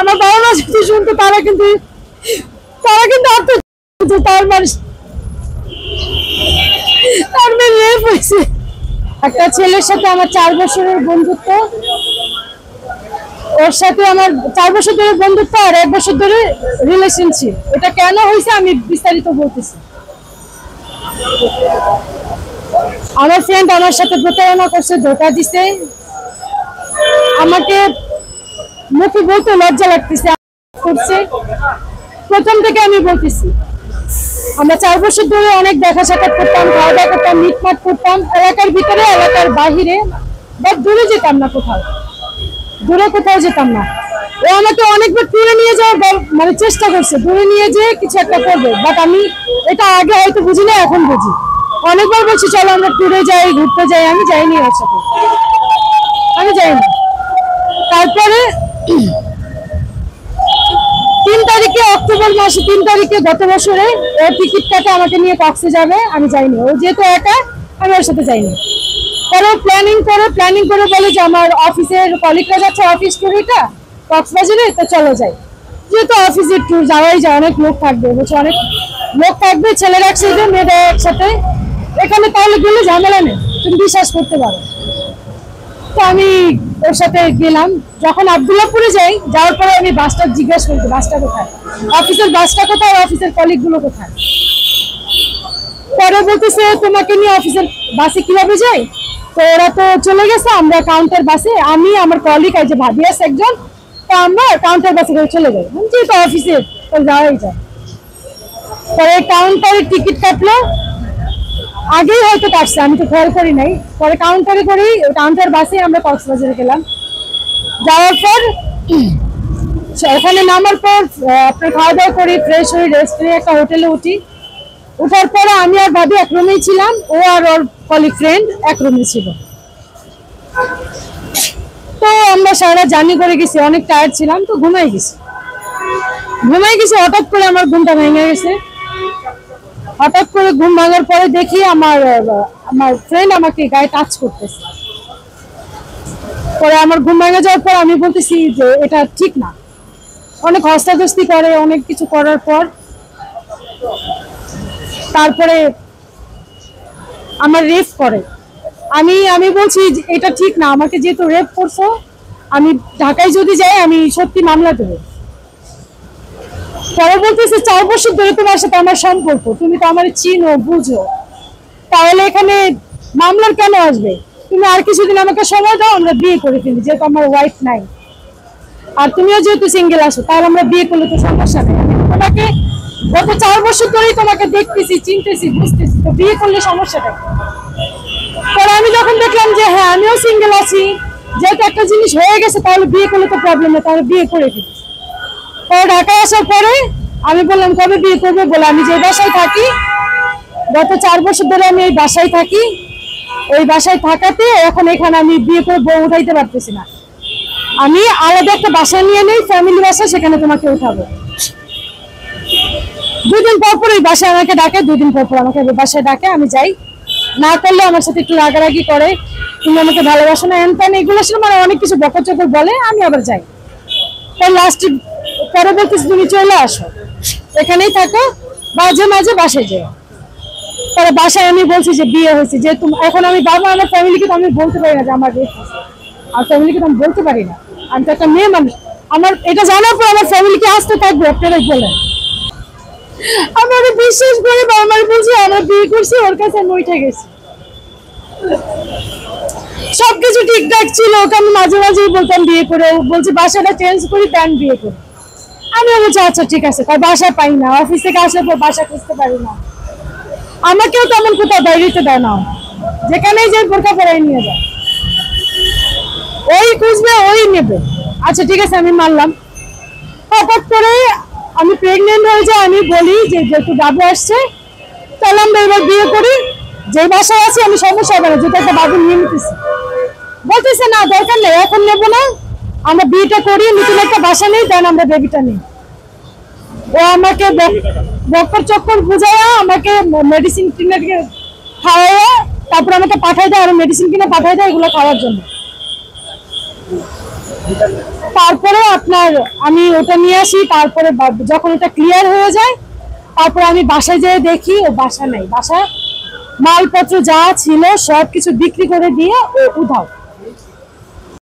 আমার বাবা মা যদি শুনতো তারা কিন্তু তার মেয়ে রেপ হয়েছে। একটা ছেলের সাথে আমার 4 বছরের বন্ধুত্ব, ওর সাথে আমার 4 বছর ধরে বন্ধুত্ব আর 1 বছর ধরে রিলেশনশিপ। এটা কেন হয়েছে আমি বিস্তারিত বলতেছি। আমার ফ্রেন্ড আমার সাথে প্রতারণা করছে, ধোঁকা দিছে। আমাকে মুখে বলতে লজ্জা লাগতেছে করছে। প্রথম থেকে আমি বলতেছি, আমরা 4 বছর ধরে অনেক দেখা সাক্ষাৎ করতাম, খাওয়া দাওয়া করতাম, মিটমাট করতাম, এলাকার ভিতরে এলাকার বাহিরে, বাট দূরে যেতাম না, দূরে কোথাও যেতাম না। ও আমাকে অনেকবার ট্যুরে নিয়ে যাওয়ার মানে চেষ্টা করছে, দূরে নিয়ে যেয়ে কিছু একটা করবে, বাট আমি এটা আগে হয়তো বুঝি না, এখন বুঝি। অনেকবার বলছি চলো আমরা ট্যুরে যাই, ঘুরতে যাই, আমি যাইনি ওর সাথে, আমি যাইনি। তারপরে 3 তারিখে, অক্টোবর মাসে 3 তারিখে গত বছরে ও টিকিট কাটে আমাকে নিয়ে কক্সে যাবে, আমি যাইনি। ও যেহেতু একা, আমি ওর সাথে যাইনি। পরে প্ল্যানিং করে বলে যে আমার অফিসের কলিগরা যাচ্ছে অফিস ট্যুরিটা কক্সবাজারে, তো চলো যাই। যেহেতু অফিসের ট্যুর যাওয়াই যায়, অনেক লোক থাকবে, বলছে অনেক লোক থাকবে, ছেলেরা একসাথে মেয়েরা একসাথে, এখানে তাহলে গেলে ঝামেলা নেই, তুমি বিশ্বাস করতে পারো। তো আমি ওর সাথে গেলাম। যখন আব্দুল্লাহপুরে যাওয়ার পরে আমি বাসটা জিজ্ঞেস করছি বাসটা কোথায়, অফিসের বাসটা কোথায়, অফিসের কলিগ গুলো কোথায়। পরে বলতেছে তোমাকে নিয়ে অফিসের বাসে কিভাবে যাই, তো ওরা তো চলে গেছে, আমরা কাউন্টার বাসে, আমি আমার কলিগ আছে ভাবি আছে একজন, তো আমরা কাউন্টার বাসে করে চলে যাই, যেহেতু অফিসে তো যাওয়াই যায়। পরে কাউন্টারে টিকিট কাটলো, আগেই হয়তো কাটছে, আমি তো খেয়াল করি নাই। পরে কাউন্টারে করেই কাউন্টার বাসে আমরা কক্সবাজারে গেলাম। যাওয়ার পর ওখানে নামার পর আপনার খাওয়া দাওয়া করি, ফ্রেশ হয়ে রেস্ট নিয়ে একটা হোটেলে উঠি। উঠার পরে আমি আর ভাবি এক রুমেই ছিলাম, ও আর ওর কলিগ ফ্রেন্ড এক রুমে ছিল। তো আমরা সারা জার্নি করে গেছি, অনেক টায়ার্ড ছিলাম, তো ঘুমাই গেছি। হঠাৎ করে আমার ঘুমটা ভেঙে গেছে। হঠাৎ করে ঘুম ভাঙার পরে দেখি আমার ফ্রেন্ড আমাকে গায়ে টাচ করতেছে। পরে আমার ঘুম ভেঙে যাওয়ার পর আমি বলতেছি যে এটা ঠিক না, অনেক হস্তাধস্তি করে, অনেক কিছু করার পর তারপরে আমার রেপ করে। আমি বলছি এটা ঠিক না, আমাকে যেহেতু রেপ করছো, আমি ঢাকায় যদি যাই আমি সত্যি মামলা দেবো। পরে বলতেছে 4 বছর ধরে তোমার সাথে আমার সম্পর্ক, তুমি তো আমার চিনো বুঝো, তাহলে এখানে মামলার কেন আসবে, তুমি আর কিছুদিন আমাকে সময় দাও, আমরা বিয়ে করে ফেলি, যেহেতু আমার ওয়াইফ নাই, আর তুমিও যেহেতু সিঙ্গেল আসো, তাহলে আমরা বিয়ে করলে তো সমস্যা নেই। তোমাকে গত 4 বছর ধরেই তোমাকে দেখতেছি, চিনতেছি, বুঝতেছি, তো বিয়ে করলে সমস্যাটা। পরে আমি যখন দেখলাম যে হ্যাঁ আমিও সিঙ্গেল আছি, যেহেতু একটা জিনিস হয়ে গেছে, তাহলে বিয়ে করলে তো প্রবলেম নেই, তাহলে বিয়ে করে ফেলি। পরে ঢাকায় আসার পরে আমি বললাম কবে বিয়ে করবো, বলে আমি যে বাসায় থাকি, গত 4 বছর ধরে আমি এই বাসায় থাকি, ওই বাসায় থাকাতে এখন এখানে আমি বিয়ে করে বউ উঠাইতে পারতেছি না, আমি আলাদা একটা বাসা নিয়ে নেই, ফ্যামিলি বাসা, সেখানে তোমাকে উঠাবো। 2 দিন পর ওই বাসায় আমাকে ডাকে, 2 দিন পর আমাকে বাসায় ডাকে, আমি যাই। না করলে আমার সাথে একটু রাগারাগি করে, তুমি আমাকে ভালোবাসো না, এনতেন এগুলো মানে অনেক কিছু বকচকর বলে, আমি আবার যাই। তাই লাস্টে পরে বলতেছি তুমি চলে আসো, এখানেই থাকো, মাঝে মাঝে বাসায় যাও। পরে বাসায় আমি বলছি যে বিয়ে হয়েছে, যে এখন আমি বাবা, আমার ফ্যামিলিকে তো আমি বলতে পারি না যে আমার রেপ হয়েছে, আর ফ্যামিলিকে তো আমি বলতে পারি না, আমি তো একটা মেয়ে মানুষ। আমার এটা জানার পর আমার ফ্যামিলিকে আসতে থাকবে, আপনারাই বলেন। আমার বিশ্বাস করে আমার বলছি আমরা বিয়ে করছি, ওর কাছে আমি উঠে গেছি, সবকিছু ঠিকঠাক ছিল। ওকে আমি মাঝে মাঝেই বলতাম বিয়ে করে, বলছি বাসাটা চেঞ্জ করি, দেন বিয়ে করি। আমি বলছি আচ্ছা ঠিক আছে, তাই বাসা পাই না, অফিস থেকে আসার পর বাসা খুঁজতে পারি না, আমাকেও তেমন কোথাও বাইরেতে দেয় না, যেখানেই যাই বোরকা পরাই নিয়ে যায়, ওই খুঁজবে ওই নেবে। আচ্ছা ঠিক আছে আমি মানলাম। হঠাৎ করে আমি প্রেগনেন্ট হয়ে যাই, আমি বলি যে যেহেতু বাবু আসছে, তাহলে আমরা এবার বিয়ে করি, যে বাসায় আছি আমি সমস্যা হবে না, যেটা একটা বাবু নিয়ে নিতেছি। বলতেছে না দরকার নেই, এখন নেবো না, আমরা বিয়েটা করি, নতুন একটা বাসা নেই, দেন আমরা বেবিটা নিই। ও আমাকে বক্কর চক্কর বুঝাইয়া আমাকে মেডিসিন কিনে খাওয়াইয়া তারপর আমাকে পাঠাই দেয়, আর মেডিসিন কিনে পাঠাই দেয় এগুলো খাওয়ার জন্য। তারপরে আপনার আমি ওটা নিয়ে আসি, তারপরে যখন ওটা ক্লিয়ার হয়ে যায় তারপরে আমি বাসায় যেয়ে দেখি ও বাসা নাই, বাসা মালপত্র যা ছিল সবকিছু বিক্রি করে দিয়ে ও উধাও।